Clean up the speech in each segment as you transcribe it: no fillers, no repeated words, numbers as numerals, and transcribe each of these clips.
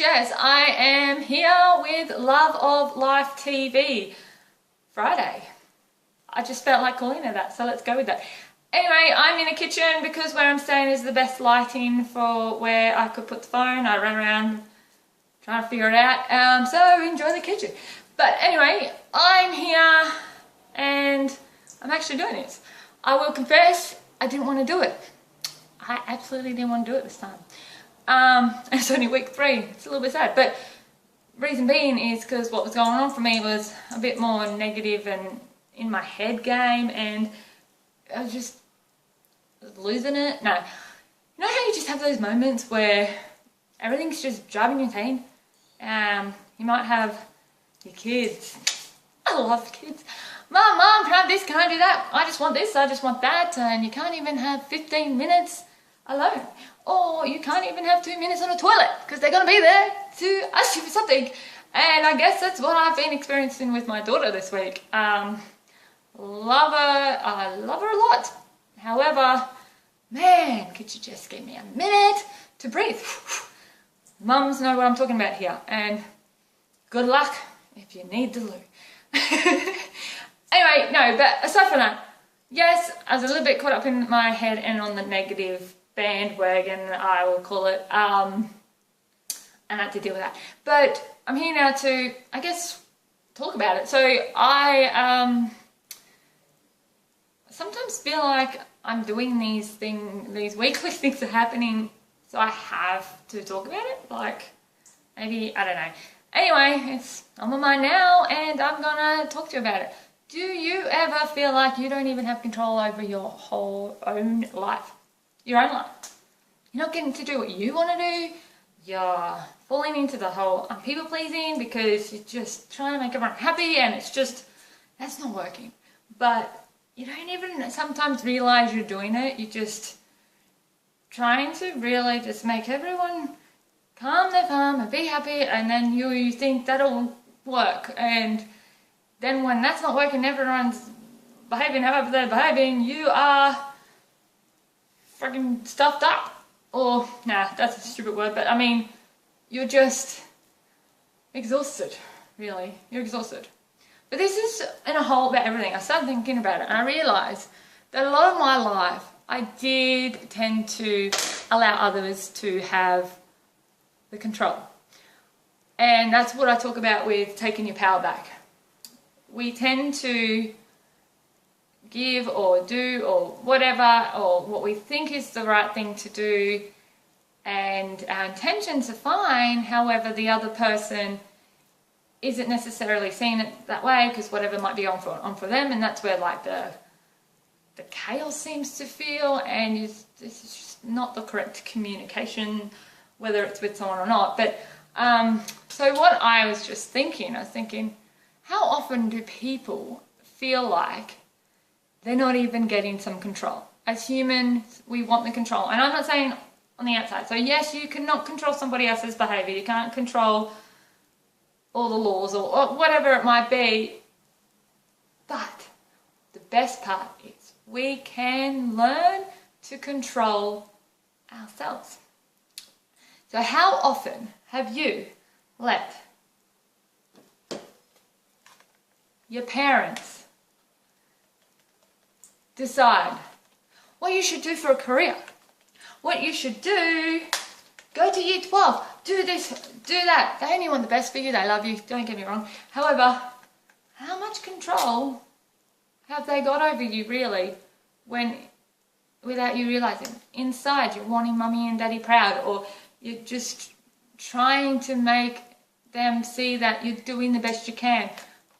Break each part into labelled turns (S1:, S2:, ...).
S1: Jess. I am here with Love of Life TV Friday. I just felt like calling it that, so let's go with that. Anyway, I'm in a kitchen because where I'm staying is the best lighting for where I could put the phone. I ran around trying to figure it out, so enjoy the kitchen. But anyway, I'm here and I'm actually doing this. I will confess, I didn't want to do it. I absolutely didn't want to do it this time. It's only week 3, it's a little bit sad, but reason being is because what was going on for me was a bit more negative and in my head game, and I was just losing it. No, you know how you just have those moments where everything's just driving you insane? You might have your kids. I love kids. Mom, can I have this, can I do that? I just want this, I just want that, and you can't even have 15 minutes alone. Or you can't even have 2 minutes on a toilet because they're going to be there to ask you for something. And I guess that's what I've been experiencing with my daughter this week. I love her a lot. However, man, could you just give me a minute to breathe? Mums know what I'm talking about here. And good luck if you need the loo. Anyway, no, but aside from that, yes, I was a little bit caught up in my head and on the negative bandwagon, I will call it, and I had to deal with that. But I'm here now to, I guess, talk about it. So I sometimes feel like I'm doing these weekly things are happening, so I have to talk about it. Like, maybe, I don't know. Anyway, it's on my mind now, and I'm gonna talk to you about it. Do you ever feel like you don't even have control over your whole own life? Your own life. You're not getting to do what you want to do. You're falling into the whole people pleasing because you're just trying to make everyone happy, and it's just, that's not working. But you don't even sometimes realize you're doing it. You're just trying to really just make everyone calm their farm and be happy, and then you think that'll work. And then when that's not working, everyone's behaving however they're behaving, you are freaking stuffed up. Or, nah, that's a stupid word, but I mean, you're just exhausted, really. You're exhausted. But this is in a whole about everything. I started thinking about it, and I realised that a lot of my life, I did tend to allow others to have the control. And that's what I talk about with taking your power back. We tend to give or do or whatever, or what we think is the right thing to do, and our intentions are fine. However, the other person isn't necessarily seeing it that way because whatever might be on for them, and that's where like the chaos seems to feel, and this is just not the correct communication, whether it's with someone or not. But so what I was just thinking, how often do people feel like they're not even getting some control? As humans, we want the control. And I'm not saying on the outside. So yes, you cannot control somebody else's behaviour. You can't control all the laws or whatever it might be. But the best part is we can learn to control ourselves. So how often have you let your parents decide what you should do for a career, what you should do, go to year 12, do this, do that? They only want the best for you, they love you, don't get me wrong. However, how much control have they got over you really, when without you realising? Inside you're wanting mummy and daddy proud, or you're just trying to make them see that you're doing the best you can.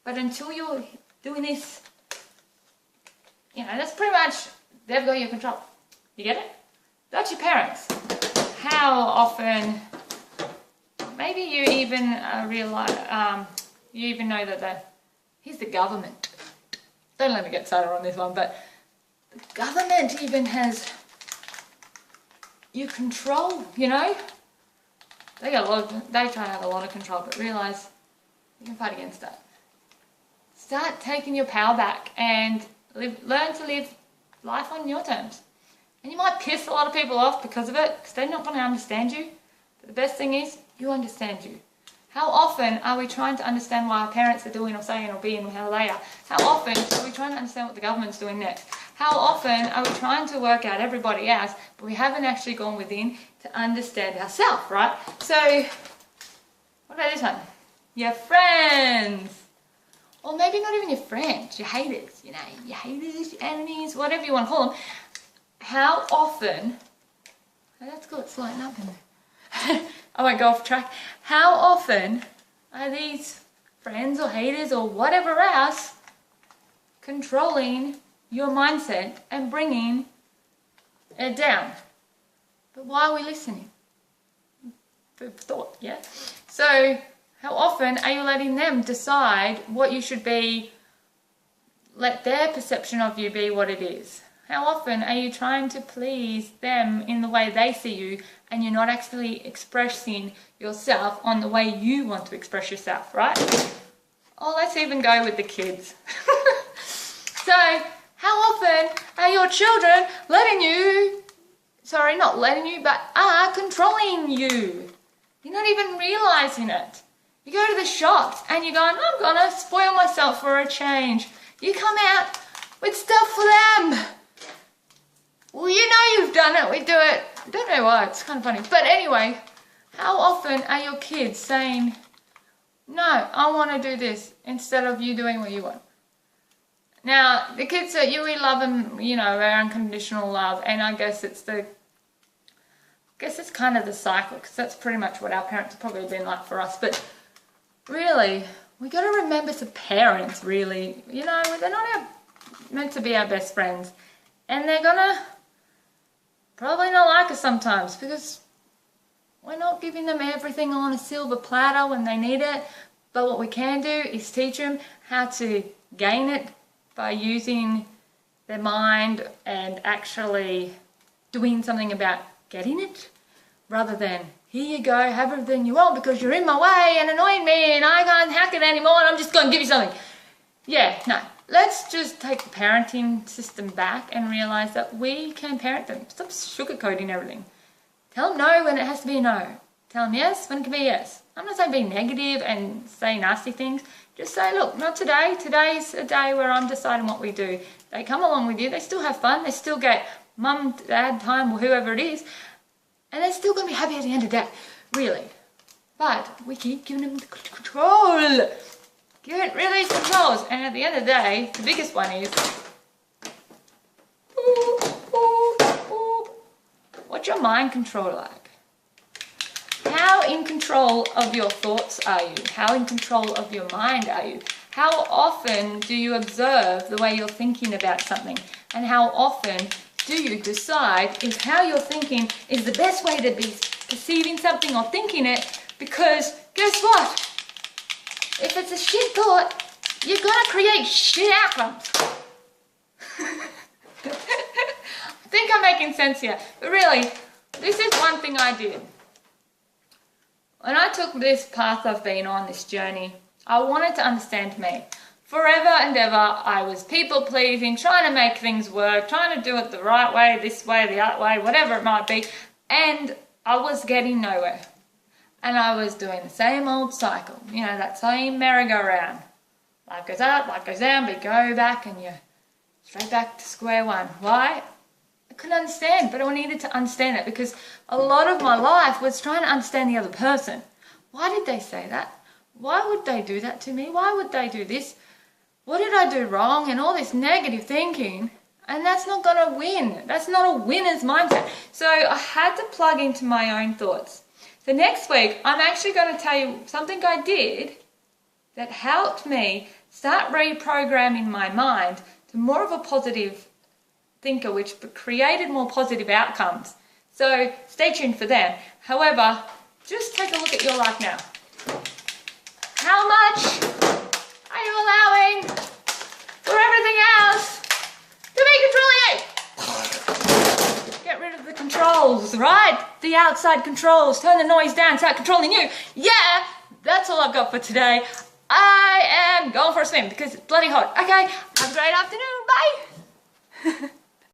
S1: But until you're doing this, you know, that's pretty much, they've got your control. You get it? That's your parents. How often, maybe you even realise, you even know that here's the government. Don't let me get started on this one, but the government even has you control, you know? They try to have a lot of control, but realise you can fight against that. Start taking your power back and learn to live life on your terms. And you might piss a lot of people off because of it, because they're not going to understand you. But the best thing is you understand you. How often are we trying to understand why our parents are doing or saying or being how they are? How often are we trying to understand what the government's doing next? How often are we trying to work out everybody else, but we haven't actually gone within to understand ourselves, right? So, what about this one? Your friends. Or maybe not even your friends, your haters, you know, your haters, your enemies, whatever you want to call them. How often, oh, that's good, it's lighting up in there. I won't go off track. How often are these friends or haters or whatever else controlling your mindset and bringing it down? But why are we listening? Food for thought, yeah? So, how often are you letting them decide what you should be, let their perception of you be what it is? How often are you trying to please them in the way they see you and you're not actually expressing yourself on the way you want to express yourself, right? Oh, let's even go with the kids. So, how often are your children letting you, sorry, not letting you, but are controlling you? You're not even realizing it. You go to the shops and you're going, I'm going to spoil myself for a change. You come out with stuff for them. Well, you know you've done it. We do it. I don't know why. It's kind of funny. But anyway, how often are your kids saying, no, I want to do this instead of you doing what you want? Now, the kids that we love them, you know, our unconditional love. And I guess it's kind of the cycle, because that's pretty much what our parents have probably been like for us. But really, we got to remember to parents, really, you know, they're not meant to be our best friends. And they're going to probably not like us sometimes because we're not giving them everything on a silver platter when they need it. But what we can do is teach them how to gain it by using their mind and actually doing something about getting it, rather than, here you go, have everything you want because you're in my way and annoying me and I can't hack it anymore and I'm just going to give you something. Yeah, no. Let's just take the parenting system back and realize that we can parent them. Stop sugarcoating everything. Tell them no when it has to be a no. Tell them yes when it can be yes. I'm not saying be negative and say nasty things. Just say, look, not today. Today's a day where I'm deciding what we do. They come along with you. They still have fun. They still get mum, dad time or whoever it is. And they're still going to be happy at the end of the day. Really. But we keep giving them the control. Get rid of these controls. And at the end of the day, the biggest one is, what's your mind control like? How in control of your thoughts are you? How in control of your mind are you? How often do you observe the way you're thinking about something? And how often do you decide if how you're thinking is the best way to be perceiving something or thinking it? Because guess what? If it's a shit thought, you're gonna create shit outcomes. I think I'm making sense here. But really, this is one thing I did. When I took this path I've been on, this journey, I wanted to understand me. Forever and ever, I was people pleasing, trying to make things work, trying to do it the right way, this way, the other way, whatever it might be. And I was getting nowhere. And I was doing the same old cycle, you know, that same merry-go-round. Life goes up, life goes down, but you go back and you're straight back to square one. Why? I couldn't understand, but I needed to understand it because a lot of my life was trying to understand the other person. Why did they say that? Why would they do that to me? Why would they do this? What did I do wrong? And all this negative thinking. And that's not going to win. That's not a winner's mindset. So I had to plug into my own thoughts. So next week, I'm actually going to tell you something I did that helped me start reprogramming my mind to more of a positive thinker, which created more positive outcomes. So stay tuned for them. However, just take a look at your life now. How much are you allowing for everything else to be controlling you? Get rid of the controls, right? The outside controls. Turn the noise down, start controlling you. Yeah, that's all I've got for today. I am going for a swim because it's bloody hot. Okay, have a great afternoon. Bye.